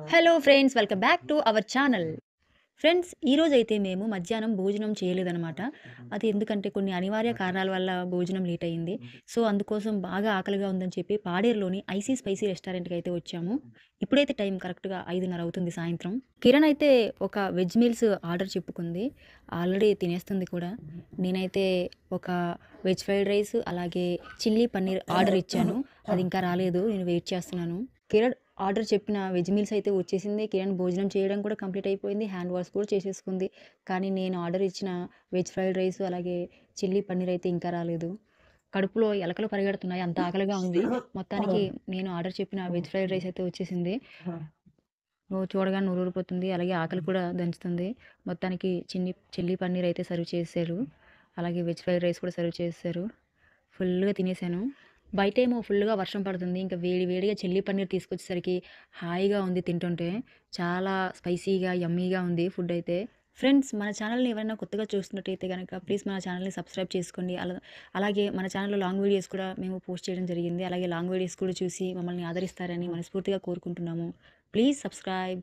Hello friends, welcome back to our channel. Friends, ఈరోజైతే మేము మధ్యాహ్నం భోజనం చేయలేదనమాట. అది ఎందుకంటే కొన్ని అనివార్య కారణాల వల్ల భోజనం లేట్ అయింది. సో, అందుకోసం బాగా ఆకలిగా ఉందని చెప్పి పాడేరులోని ఐసీ స్పైసీ రెస్టారెంట్‌కి అయితే వచ్చాము. ఇప్పుడైతే టైం కరెక్ట్‌గా 5:30 అవుతుంది సాయంత్రం. కిరణ్ అయితే ఒక వెజ్ మీల్స్ ఆర్డర్ చెప్పుకుంది. ఆల్రెడీ తినేస్తుంది కూడా. నేనైతే ఒక వెజ్ ఫ్రైడ్ రైస్ అలాగే చిల్లీ పన్నీర్ ఆర్డర్ ఇచ్చాను. అది ఇంకా రాలేదు. నేను వెయిట్ చేస్తున్నాను. కిరణ్ ఆర్డర్ చెప్పిన వెజ్ మీల్స్ అయితే వచ్చేసింది. కిరణ్ భోజనం చేయడం కూడా కంప్లీట్ అయిపోయింది. హ్యాండ్ వాష్ కూడా చేసేసుకుంది. కానీ నేను ఆర్డర్ ఇచ్చిన వెజ్ ఫ్రైడ్ రైస్ అలాగే చిల్లీ పన్నీర్ అయితే ఇంకా రాలేదు. కడుపులో ఎలకలు పరిగెడుతున్నాయి. అంత ఆకలిగా ఉంది. మొత్తానికి నేను ఆర్డర్ చెప్పిన వెజ్ ఫ్రైడ్ రైస్ అయితే వచ్చేసింది. చూడగానే నోరూరిపోతుంది. అలాగే ఆకలి కూడా దంచుతుంది. మొత్తానికి చిల్లీ పన్నీర్ అయితే సర్వ్ చేశారు. అలాగే వెజ్ ఫ్రైడ్ రైస్ కూడా సర్వ్ చేశారు. ఫుల్‌గా తినేసాను. బయటేమో ఫుల్‌గా వర్షం పడుతుంది. ఇంకా వేడి వేడిగా చిల్లీ పన్నీర్ తీసుకొచ్చేసరికి హాయిగా ఉంది తింటుంటే. చాలా స్పైసీగా, యమ్మీగా ఉంది ఫుడ్ అయితే. ఫ్రెండ్స్, మన ఛానల్‌ని ఎవరైనా కొత్తగా చూస్తున్నట్టయితే గనక ప్లీజ్ మన ఛానల్‌ని సబ్స్క్రైబ్ చేసుకోండి. అలాగే మన ఛానల్‌లో లాంగ్ వీడియోస్ కూడా మేము పోస్ట్ చేయడం జరిగింది. అలాగే లాంగ్ వీడియోస్ కూడా చూసి మమ్మల్ని ఆదరిస్తారని మనస్ఫూర్తిగా కోరుకుంటున్నాము. Please subscribe.